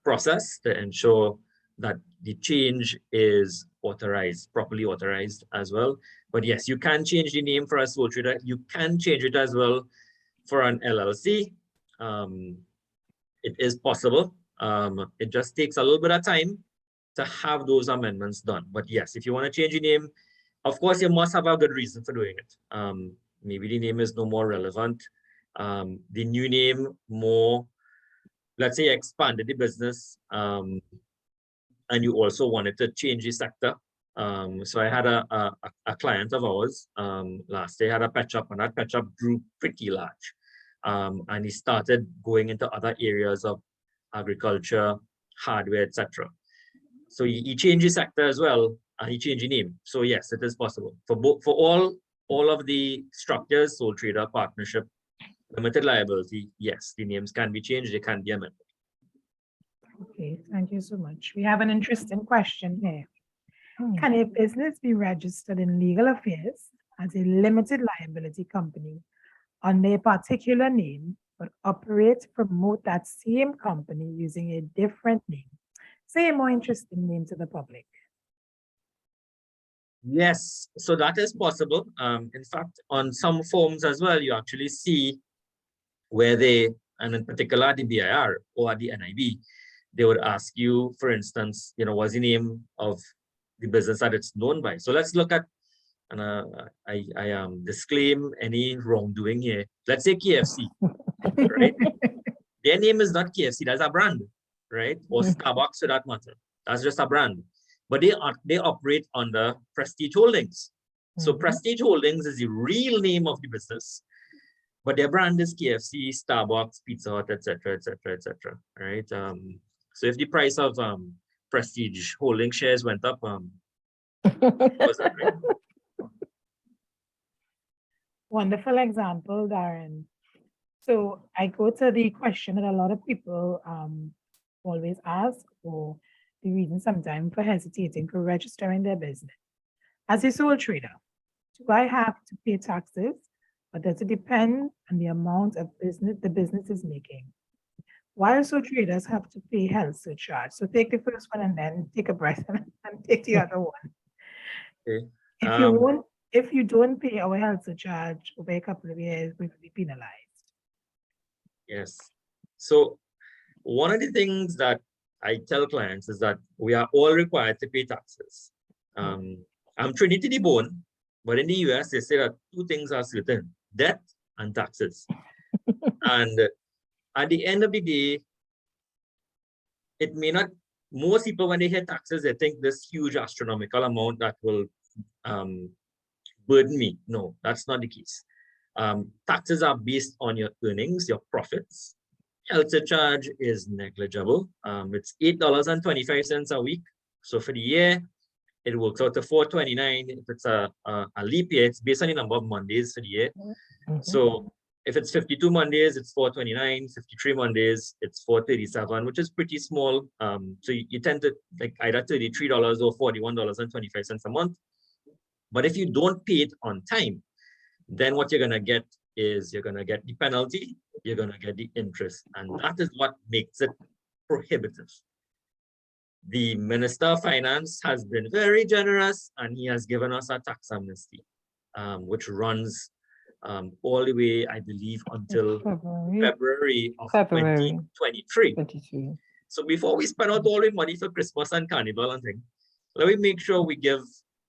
process to ensure that the change is authorized, properly authorized as well. But yes, you can change the name for a sole trader. You can change it as well for an LLC. It is possible. It just takes a little bit of time to have those amendments done. But yes, if you want to change your name, of course, you must have a good reason for doing it. Maybe the name is no more relevant. The new name more, let's say, expanded the business, and you also wanted to change the sector. So I had a client of ours last day, had a pet shop, and that pet shop grew pretty large. And he started going into other areas of agriculture, hardware, etc. So he changed his sector as well, and he changed the name. So yes, it is possible for all of the structures, sole trader, partnership, limited liability. Yes, the names can be changed, they can be amended. Okay, thank you so much. We have an interesting question here. Can a business be registered in legal affairs as a limited liability company under a particular name, but operate, promote that same company using a different name? Say a more interesting name to the public. Yes, so that is possible. In fact, on some forms as well, you actually see where they, and in particular the BIR or the NIB, they would ask you, for instance, what's the name of the business that it's known by. So let's look at, and I disclaim any wrongdoing here. Let's say KFC, right? Their name is not KFC, that's a brand, right? Or Starbucks for that matter. That's just a brand. But they operate under Prestige Holdings. So Prestige Holdings is the real name of the business, but their brand is KFC, Starbucks, Pizza Hut, etc., etc., etc. Right? So if the price of Prestige Holdings shares went up, was that right? Wonderful example, Daren. So I go to the question that a lot of people always ask, or the reason sometimes for hesitating for registering their business. As a sole trader, do I have to pay taxes, or does it depend on the amount of business the business is making? While sole traders have to pay health surcharge. So take the first one and then take a breath and take the other one. Okay. If you don't pay our health surcharge over a couple of years, we will be penalized. Yes. So one of the things that I tell clients is that we are all required to pay taxes. I'm Trinity to the bone, but in the US, they say that two things are certain: debt and taxes. And at the end of the day, it may not, most people, when they hear taxes, they think this huge astronomical amount that will burden me. No, that's not the case. Taxes are based on your earnings, your profits. Health surcharge is negligible. It's $8.25 a week. So for the year, it works out to $4.29. If it's a leap year, it's based on the number of Mondays for the year. So if it's 52 Mondays, it's $4.29. 53 Mondays, it's $4.37, which is pretty small. So you tend to like either $33 or $41.25 a month. But if you don't pay it on time, then what you're going to get is you're going to get the penalty, you're going to get the interest. And that is what makes it prohibitive. The Minister of Finance has been very generous, and he has given us a tax amnesty, which runs all the way, I believe, until February of 2023. So before we spend out all the money for Christmas and Carnival and things, let me make sure we give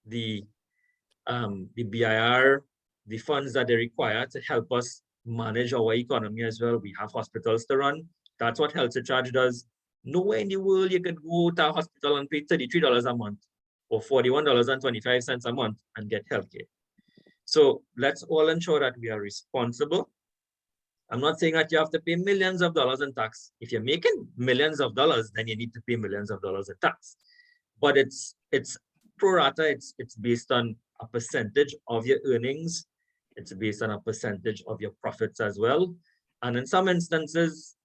the BIR the funds that they require to help us manage our economy as well. We have hospitals to run. That's what health surcharge does. Nowhere in the world you can go to a hospital and pay $33 a month or $41.25 a month and get healthcare. So let's all ensure that we are responsible. I'm not saying that you have to pay millions of dollars in tax. If you're making millions of dollars, then you need to pay millions of dollars in tax. But it's pro rata, it's based on a percentage of your earnings. It's based on a percentage of your profits as well. And in some instances,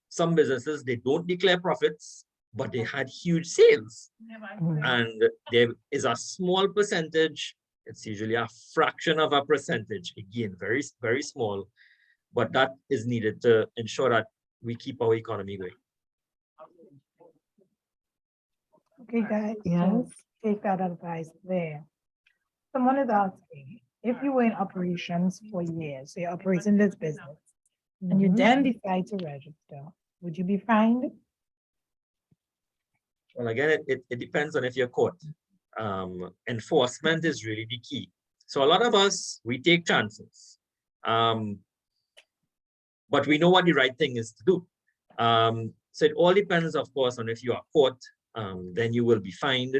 some businesses, they don't declare profits, but they had huge sales. And there is a small percentage, it's usually a fraction of a percentage, again, very, very small, but that is needed to ensure that we keep our economy going. Okay, guys, Yes. so take that advice there. Someone is asking, if you were in operations for years, so you're operating this business, and you Mhm. then decide to register, would you be fined? Well, again, it depends on if you're caught. Enforcement is really the key. So a lot of us, we take chances. But we know what the right thing is to do. So it all depends, of course, on if you are caught, then you will be fined.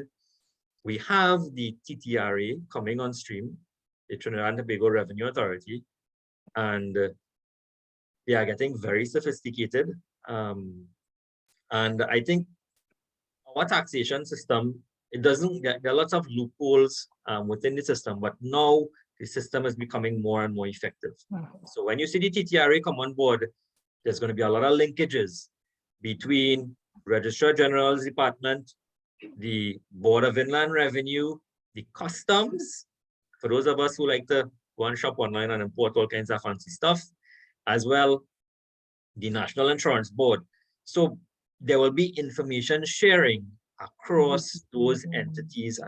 We have the TTRA coming on stream, the Trinidad and Tobago Revenue Authority, and they are getting very sophisticated. And I think our taxation system, there are lots of loopholes within the system, but now the system is becoming more and more effective. So when you see the TTRA come on board, there's going to be a lot of linkages between Registrar General's Department, the Board of Inland Revenue, the Customs, for those of us who like to go and shop online and import all kinds of fancy stuff, as well the National Insurance Board. So there will be information sharing across those entities.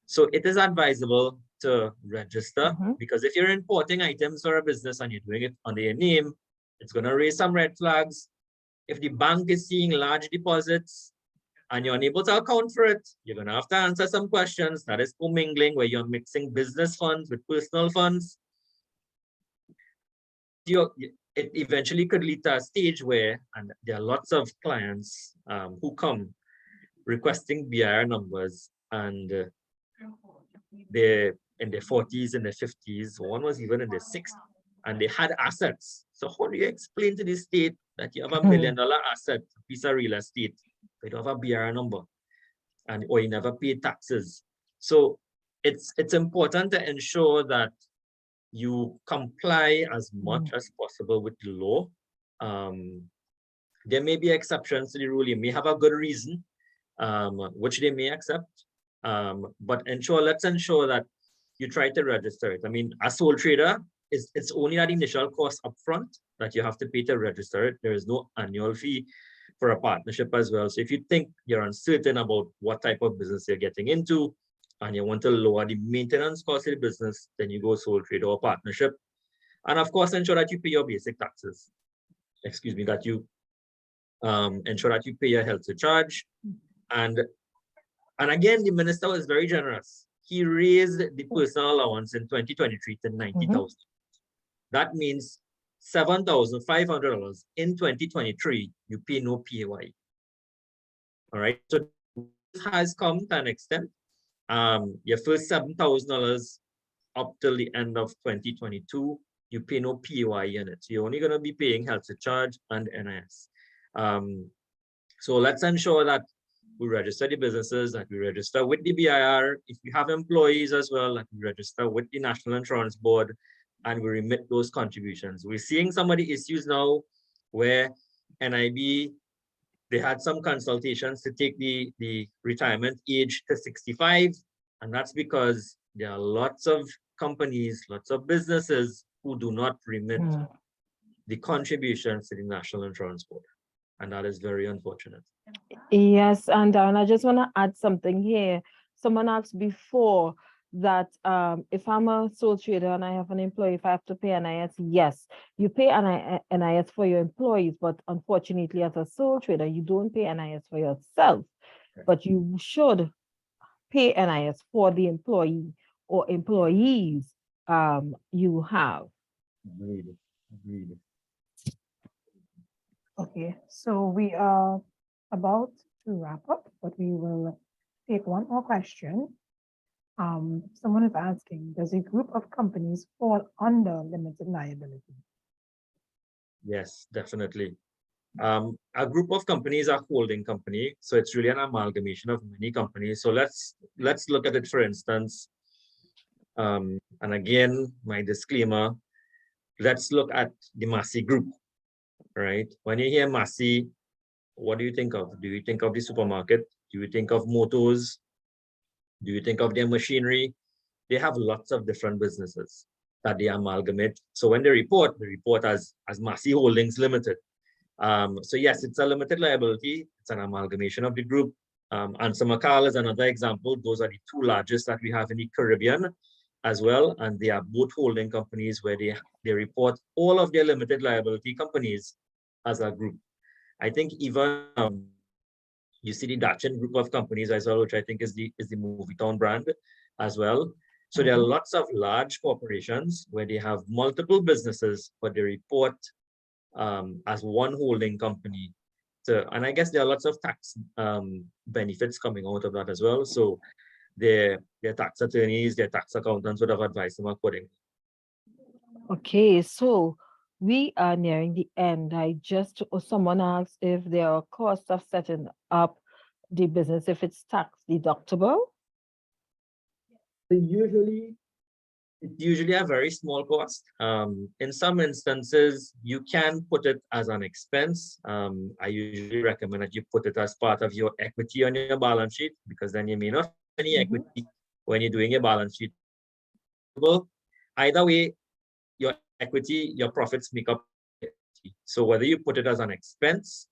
So it is advisable to register, because if you're importing items for a business and you're doing it under your name, it's going to raise some red flags. If the bank is seeing large deposits and you're unable to account for it, you're going to have to answer some questions. That is commingling, where you're mixing business funds with personal funds. It eventually could lead to a stage where, and there are lots of clients who come requesting BIR numbers, and they're in their 40s and their 50s. One was even in their 60s, and they had assets. So how do you explain to the state that you have $1 million asset, a piece of real estate, but you don't have a BIR number, or you never paid taxes? So it's important to ensure that you comply as much as possible with the law. There may be exceptions to the rule. You may have a good reason, which they may accept. But let's ensure that you try to register it. I mean, a sole trader, it's only that initial cost upfront that you have to pay to register it. There is no annual fee for a partnership as well. So if you think you're uncertain about what type of business you're getting into, and you want to lower the maintenance cost of the business, then you go sole trader or partnership. And of course, ensure that you pay your basic taxes. Excuse me, that you ensure that you pay your health surcharge. And again, the minister was very generous. He raised the personal allowance in 2023 to $90,000. That means $7,500 in 2023, you pay no PAY. All right, so this has come to an extent. Your first $7,000 up till the end of 2022, you pay no PAY in it. So you're only going to be paying health surcharge and NIS. So let's ensure that we register the businesses, that we register with the BIR. If we have employees as well, that we register with the National Insurance Board, and we remit those contributions. We're seeing some of the issues now where NIB, they had some consultations to take the retirement age to 65. And that's because there are lots of companies, lots of businesses who do not remit the contributions to the National Insurance Board. And that is very unfortunate. Yes, and I just want to add something here. Someone asked before that if I'm a sole trader and I have an employee, if I have to pay NIS, yes, you pay NIS for your employees, but unfortunately, as a sole trader, you don't pay NIS for yourself, but you should pay NIS for the employee or employees you have. Agreed. Agreed. Okay, so we are about to wrap up, but we will take one more question. Someone is asking, does a group of companies fall under limited liability? Yes, definitely. A group of companies are holding company, so it's really an amalgamation of many companies. So let's look at it, for instance. And again, my disclaimer, let's look at the Massey Group, right? When you hear Massey, what do you think of? Do you think of the supermarket? Do you think of motors? Do you think of their machinery? They have lots of different businesses that they amalgamate. So when they report as Massey Holdings Limited. So yes, it's a limited liability. It's an amalgamation of the group. And Samakal is another example. Those are the two largest that we have in the Caribbean as well. And they are both holding companies where they report all of their limited liability companies as a group. I think even you see the Dachin group of companies as well, which I think is the Movietown brand as well. So there are lots of large corporations where they have multiple businesses, but they report as one holding company. So, and I guess there are lots of tax benefits coming out of that as well. So their tax attorneys, their tax accountants would have advised them accordingly. Okay, so we are nearing the end. Someone asked if there are costs of setting up the business, if it's tax deductible. So it's usually a very small cost. In some instances, you can put it as an expense. I usually recommend that you put it as part of your equity on your balance sheet, because then you may not have any equity when you're doing your balance sheet. Either way, your equity, your profits make up equity. So whether you put it as an expense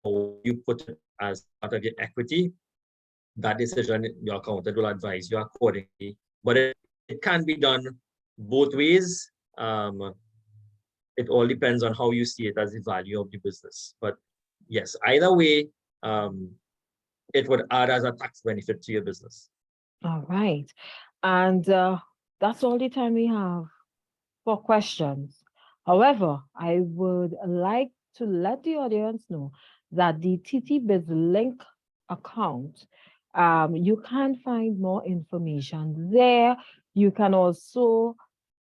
or you put it as part of your equity, that decision your accountant will advise you accordingly. But it can be done both ways. It all depends on how you see it as the value of the business. But yes, either way, it would add as a tax benefit to your business. All right. And that's all the time we have for questions. However, I would like to let the audience know that the TTBiz link account, you can find more information there. You can also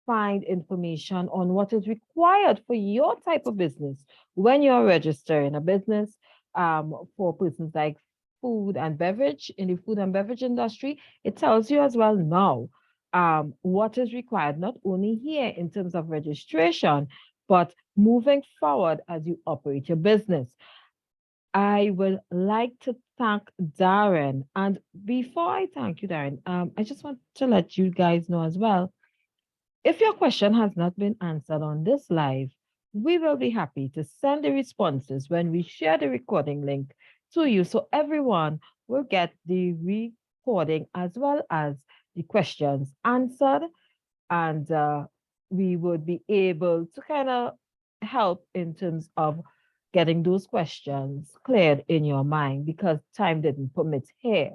find information on what is required for your type of business when you're registering a business, for persons like food and beverage, in the food and beverage industry. It tells you as well now what is required, not only here in terms of registration, but moving forward as you operate your business. I would like to thank Daren. And before I thank you, Daren, I just want to let you guys know as well, if your question has not been answered on this live, we will be happy to send the responses when we share the recording link to you, so everyone will get the recording as well as the questions answered, and we would be able to kind of help in terms of getting those questions cleared in your mind, because time didn't permit here.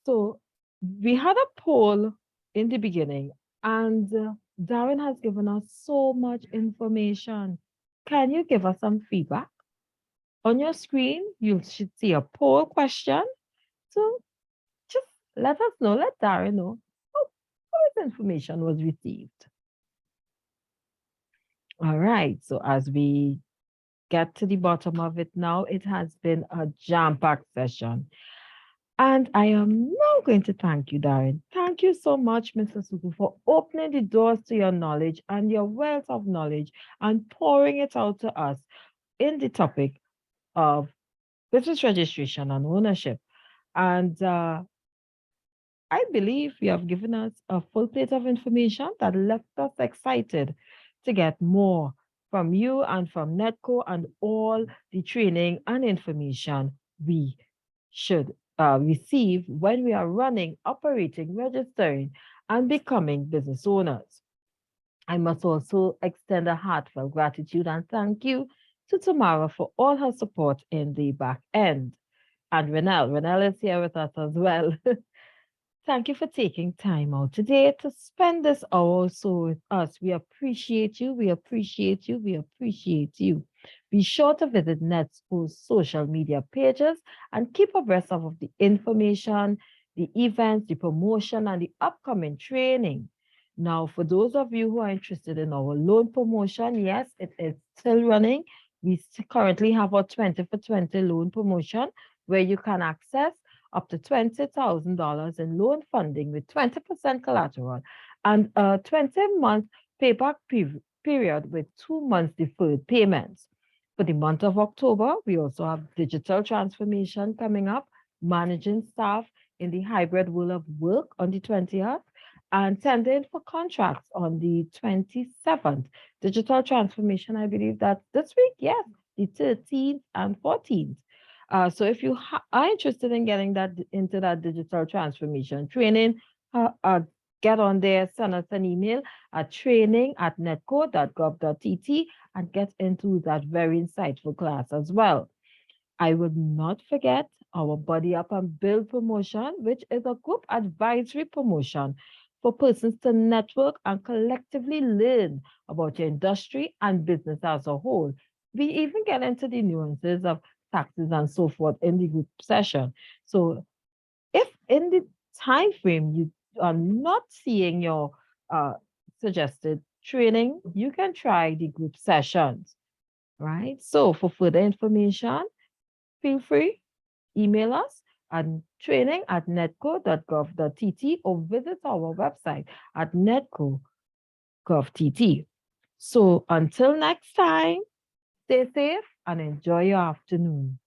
So we had a poll in the beginning, and Daren has given us so much information. Can you give us some feedback? On your screen, you should see a poll question. So just let us know, let Daren know how this information was received. All right, so as we get to the bottom of it now, it has been a jam-packed session. And I am now going to thank you, Daren. Thank you so much, Mr. Sookoo, for opening the doors to your knowledge and your wealth of knowledge and pouring it out to us in the topic of business registration and ownership. And I believe you have given us a full plate of information that left us excited to get more from you and from NEDCO and all the training and information we should receive when we are running, operating, registering, and becoming business owners. I must also extend a heartfelt gratitude and thank you to Tamara for all her support in the back end. And Renelle is here with us as well. Thank you for taking time out today to spend this hour or so with us. We appreciate you. We appreciate you. We appreciate you. Be sure to visit NEDCO's social media pages and keep abreast of the information, the events, the promotion, and the upcoming training. Now, for those of you who are interested in our loan promotion, yes, it is still running. We currently have our 20 for 20 loan promotion where you can access up to $20,000 in loan funding with 20% collateral and a 20-month payback period with 2 months deferred payments. For the month of October, we also have digital transformation coming up, managing staff in the hybrid world of work on the 20th, and tendering for contracts on the 27th. Digital transformation, I believe that's this week, yes, the 13th and 14th. So if you are interested in getting that into that digital transformation training, get on there, send us an email at training@nedco.gov.tt and get into that very insightful class as well. I would not forget our Body Up and Build promotion, which is a group advisory promotion for persons to network and collectively learn about your industry and business as a whole. We even get into the nuances of taxes and so forth in the group session. So if in the time frame you are not seeing your suggested training, you can try the group sessions, right? So for further information, feel free, email us at training@nedco.gov.tt or visit our website at nedco.gov.tt. So until next time, stay safe and enjoy your afternoon.